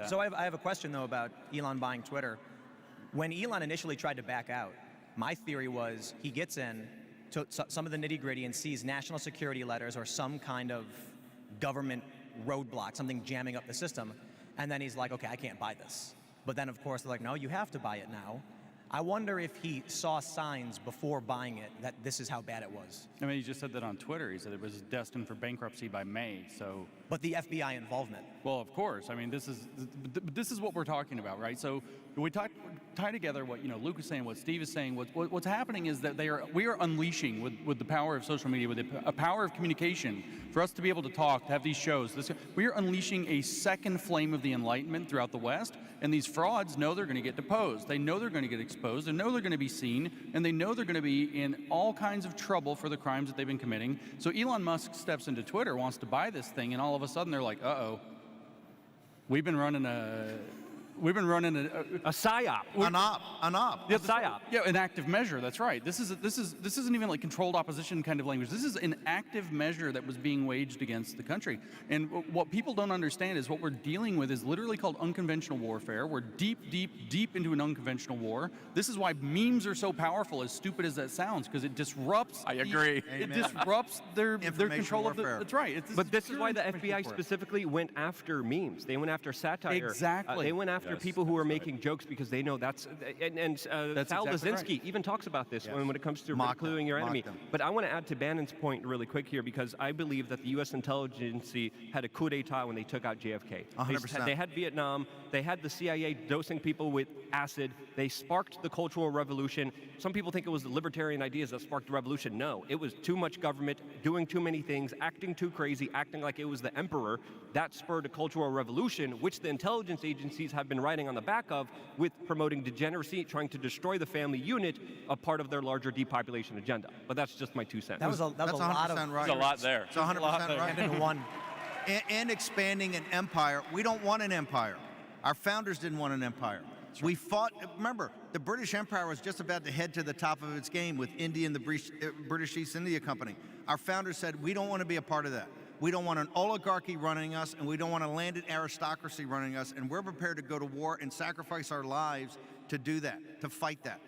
So I have a question, though, about Elon buying Twitter. When Elon initially tried to back out, my theory was he gets in to some of the nitty-gritty and sees national security letters or some kind of government roadblock, something jamming up the system, and then he's like, okay, I can't buy this. But then, of course, they're like, no, you have to buy it now. I wonder if he saw signs before buying it that this is how bad it was. I mean, he just said that on Twitter. He said it was destined for bankruptcy by May, so... But the FBI involvement. Well, of course. I mean, this is what we're talking about, right? So we tie together what Luke is saying, what Steve is saying. What's happening is that we are unleashing with the power of social media, with a power of communication, for us to be able to talk, to have these shows. We are unleashing a second flame of the Enlightenment throughout the West, and these frauds know they're going to get deposed. They know they're going to get exposed. They know they're going to be seen, and they know they're going to be in all kinds of trouble for the crimes that they've been committing. So Elon Musk steps into Twitter, wants to buy this thing, and all of a sudden they're like, uh-oh, we've been running a psyop. An op. Yeah, psyop. Yeah, an active measure. That's right. This isn't even like controlled opposition kind of language. This is an active measure that was being waged against the country. And what people don't understand is what we're dealing with is literally called unconventional warfare. We're deep into an unconventional war. This is why memes are so powerful, as stupid as that sounds, because it disrupts. I agree. It disrupts their control of the. That's right. But this is why the FBI specifically went after memes. They went after satire. Exactly. They went after people who are making jokes because they know that's Sal exactly Lizinski right. even talks about this when it comes to ridiculing your enemy. But I want to add to Bannon's point really quick here, because I believe that the U.S. intelligence had a coup d'etat when they took out JFK. 100%. They had Vietnam. They had the CIA dosing people with acid. They sparked the Cultural Revolution. Some people think it was the libertarian ideas that sparked the revolution. No, it was too much government, doing too many things, acting too crazy, acting like it was the emperor. That spurred a Cultural Revolution, which the intelligence agencies have been riding on the back of, with promoting degeneracy, trying to destroy the family unit, a part of their larger depopulation agenda. But that's just my 2 cents. That's a lot of... Right. There's a lot there. It's 100% right. into one. And expanding an empire. We don't want an empire. Our founders didn't want an empire. Right. We fought, remember, the British Empire was just about to head to the top of its game with India and the British East India Company. Our founders said, we don't want to be a part of that. We don't want an oligarchy running us, and we don't want a landed aristocracy running us, and we're prepared to go to war and sacrifice our lives to do that, to fight that.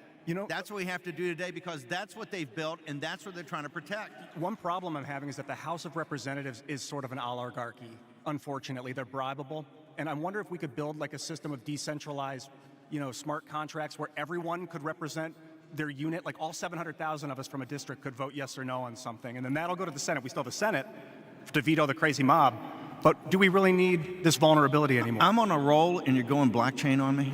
That's what we have to do today, because that's what they've built, and that's what they're trying to protect. One problem I'm having is that the House of Representatives is sort of an oligarchy. Unfortunately, they're bribable, and I wonder if we could build like a system of decentralized, smart contracts where everyone could represent their unit, like all 700,000 of us from a district could vote yes or no on something, and then that'll go to the Senate. We still have a Senate to veto the crazy mob. But do we really need this vulnerability anymore? I'm on a roll, and you're going blockchain on me?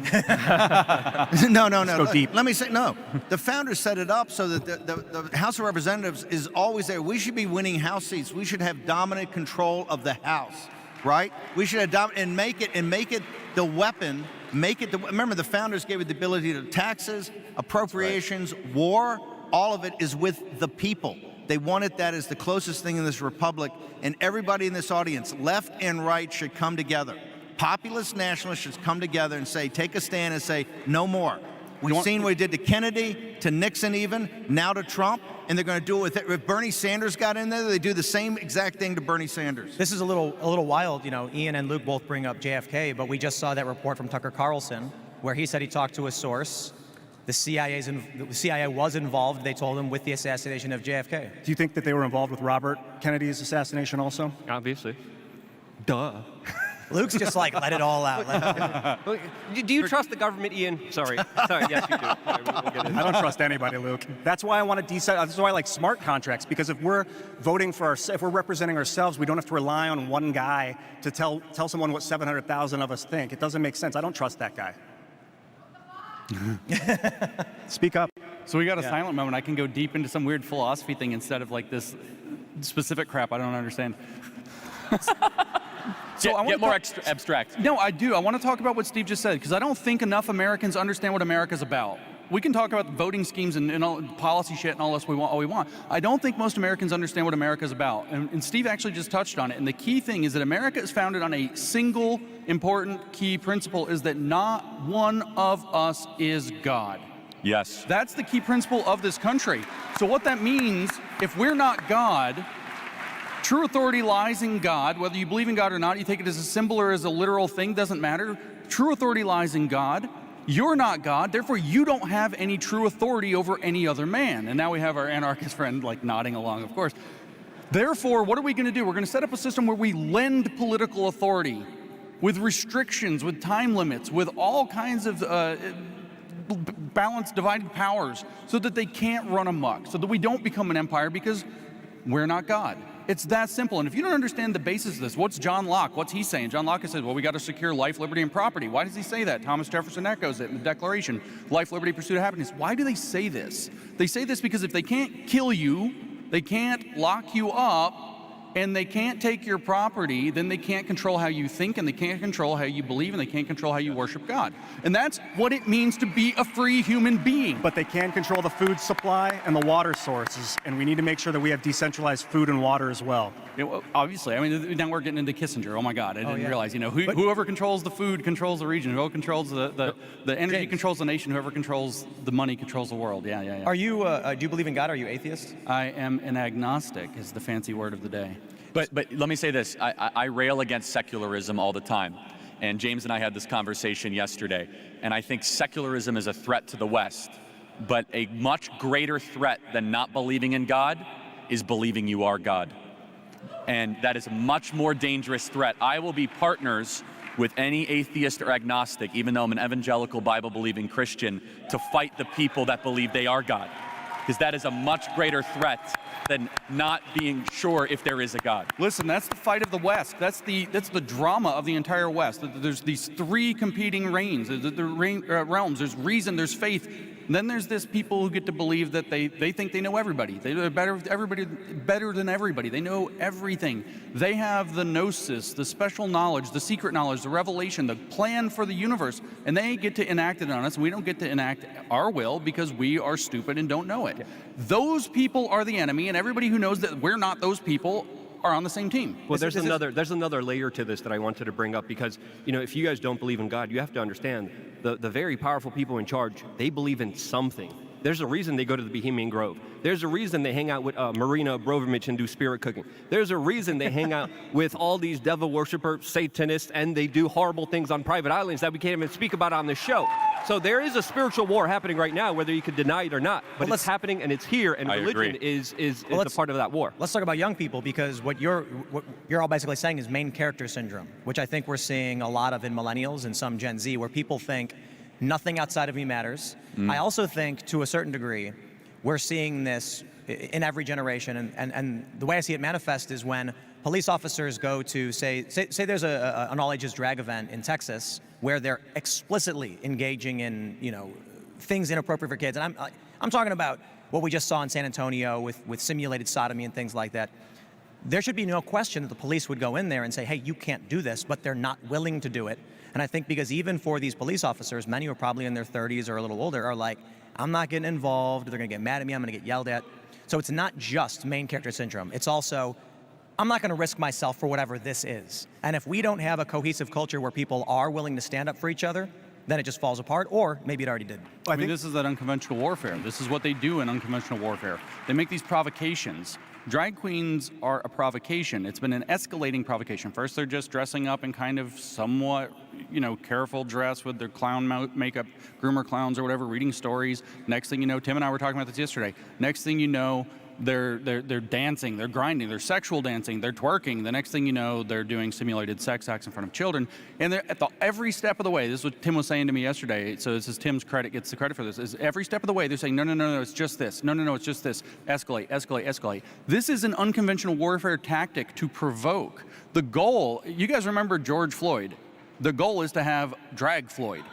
No. Let's go deep. Let me say, no. The founders set it up so that the House of Representatives is always there. We should be winning House seats. We should have dominant control of the House, right? We should have and make it the weapon. Remember, the founders gave it the ability to taxes, appropriations, war. All of it is with the people. They wanted that as the closest thing in this republic, and everybody in this audience, left and right, should come together. Populist nationalists should come together and say, take a stand and say, no more. We've seen what he did to Kennedy, to Nixon even, now to Trump, and they're going to do it with it. If Bernie Sanders got in there, they do the same exact thing to Bernie Sanders. This is a little wild. Ian and Luke both bring up JFK, but we just saw that report from Tucker Carlson where he said he talked to a source. The CIA was involved, they told him, with the assassination of JFK. Do you think that they were involved with Robert Kennedy's assassination also? Obviously. Duh. Luke's just like, let it all out. Do you trust the government, Ian? Sorry, yes, you do. Sorry, we'll get into I don't trust anybody, Luke. That's why I want to that's why I like smart contracts, because if we're voting for if we're representing ourselves, we don't have to rely on one guy to tell someone what 700,000 of us think. It doesn't make sense. I don't trust that guy. Speak up. So we got a silent moment. I can go deep into some weird philosophy thing instead of like this specific crap I don't understand. So get more abstract. No, I do. I want to talk about what Steve just said, because I don't think enough Americans understand what America's about. We can talk about the voting schemes and all policy shit and all this all we want. I don't think most Americans understand what America's about. And Steve actually just touched on it. And the key thing is that America is founded on a single important key principle, is that not one of us is God. Yes. That's the key principle of this country. So what that means, if we're not God, True authority lies in God. Whether you believe in God or not, you take it as a symbol or as a literal thing, doesn't matter. True authority lies in God. You're not God, therefore you don't have any true authority over any other man. And now we have our anarchist friend like nodding along, of course. Therefore, what are we going to do? We're going to set up a system where we lend political authority with restrictions, with time limits, with all kinds of balanced, divided powers so that they can't run amok, so that we don't become an empire because we're not God. It's that simple. And if you don't understand the basis of this, what's John Locke? What's he saying? John Locke says, well, we got to secure life, liberty, and property. Why does he say that? Thomas Jefferson echoes it in the Declaration. Life, liberty, pursuit of happiness. Why do they say this? They say this because if they can't kill you, they can't lock you up, and they can't take your property, then they can't control how you think, and they can't control how you believe, and they can't control how you worship God. And that's what it means to be a free human being. But they can control the food supply and the water sources, and we need to make sure that we have decentralized food and water as well. Yeah, well, obviously, I mean, now we're getting into Kissinger. Oh my God, I didn't realize. You know, whoever controls the food controls the region. Whoever controls the energy James. controls the nation. Whoever controls the money controls the world. Yeah. Are you? Do you believe in God? Are you atheist? I am an agnostic, is the fancy word of the day. But let me say this, I rail against secularism all the time. And James and I had this conversation yesterday. And I think secularism is a threat to the West. But a much greater threat than not believing in God is believing you are God. And that is a much more dangerous threat. I will be partners with any atheist or agnostic, even though I'm an evangelical Bible-believing Christian, to fight the people that believe they are God. Because that is a much greater threat than not being sure if there is a God. Listen, that's the fight of the West. That's the drama of the entire West. There's these three competing realms. There's reason, there's faith. And then there's this people who get to believe that they think they know everybody. They're better than everybody. They know everything. They have the gnosis, the special knowledge, the secret knowledge, the revelation, the plan for the universe, and they get to enact it on us, and we don't get to enact our will because we are stupid and don't know it. Yeah. Those people are the enemy, and everybody who knows that we're not those people are on the same team. Well, there's another layer to this that I wanted to bring up because, you know, if you guys don't believe in God, you have to understand the very powerful people in charge, they believe in something. There's a reason they go to the Bohemian Grove. There's a reason they hang out with Marina Abramovich and do spirit cooking. There's a reason they hang out with all these devil worshiper Satanists and they do horrible things on private islands that we can't even speak about on this show. So there is a spiritual war happening right now, whether you could deny it or not. But it's happening and it's here, and religion is a part of that war. Let's talk about young people, because what you're all basically saying is main character syndrome, which I think we're seeing a lot of in millennials and some Gen Z, where people think nothing outside of me matters. I also think, to a certain degree, we're seeing this in every generation, and the way I see it manifest is when police officers go to, say there's an all-ages drag event in Texas where they're explicitly engaging in, you know, things inappropriate for kids. And I'm talking about what we just saw in San Antonio with simulated sodomy and things like that. There should be no question that the police would go in there and say, hey, you can't do this, but they're not willing to do it. And I think because even for these police officers, many who are probably in their 30s or a little older are like, I'm not getting involved, they're gonna get mad at me, I'm gonna get yelled at. So it's not just main character syndrome, it's also, I'm not gonna risk myself for whatever this is. And if we don't have a cohesive culture where people are willing to stand up for each other, then it just falls apart, or maybe it already did. I mean, this is that unconventional warfare. This is what they do in unconventional warfare. They make these provocations. Drag queens are a provocation. It's been an escalating provocation. First, they're just dressing up in kind of somewhat, you know, careful dress with their clown makeup, groomer clowns or whatever, reading stories. Next thing you know, Tim and I were talking about this yesterday. Next thing you know, they're dancing, they're grinding, they're sexual dancing, they're twerking. The next thing you know, they're doing simulated sex acts in front of children. And they're at every step of the way, this is what Tim was saying to me yesterday, so this is Tim's credit, gets the credit for this, is every step of the way they're saying, no, it's just this. No, it's just this. Escalate, escalate, escalate. This is an unconventional warfare tactic to provoke. The goal, you guys remember George Floyd. The goal is to have drag Floyd.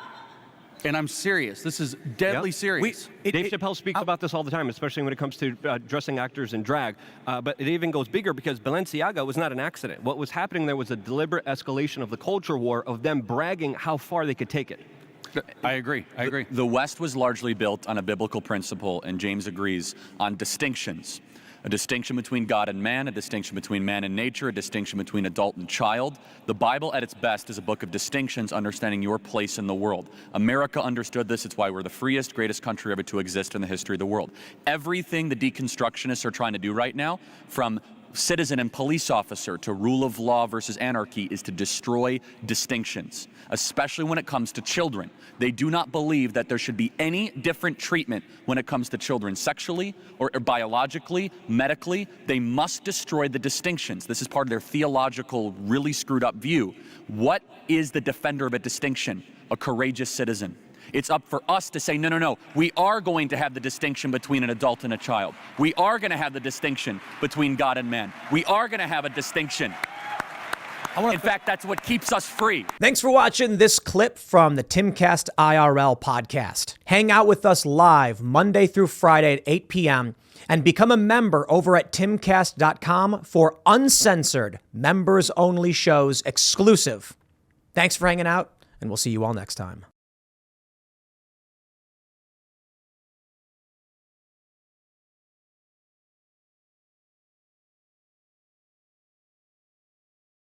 And I'm serious. This is deadly serious. Dave Chappelle speaks about this all the time, especially when it comes to dressing actors in drag. But it even goes bigger because Balenciaga was not an accident. What was happening there was a deliberate escalation of the culture war of them bragging how far they could take it. I agree. The West was largely built on a biblical principle, and James agrees, on distinctions. A distinction between God and man, a distinction between man and nature, a distinction between adult and child. The Bible at its best is a book of distinctions, understanding your place in the world. America understood this. It's why we're the freest, greatest country ever to exist in the history of the world. Everything the deconstructionists are trying to do right now, from citizen and police officer to rule of law versus anarchy is to destroy distinctions, especially when it comes to children. They do not believe that there should be any different treatment when it comes to children sexually or biologically, medically. They must destroy the distinctions. This is part of their theological, really screwed up view. What is the defender of a distinction? A courageous citizen. It's up for us to say, no, no, no, we are going to have the distinction between an adult and a child. We are going to have the distinction between God and man. We are going to have a distinction. In fact, that's what keeps us free. Thanks for watching this clip from the Timcast IRL podcast. Hang out with us live Monday through Friday at 8 p.m. and become a member over at timcast.com for uncensored, members-only shows exclusive. Thanks for hanging out, and we'll see you all next time.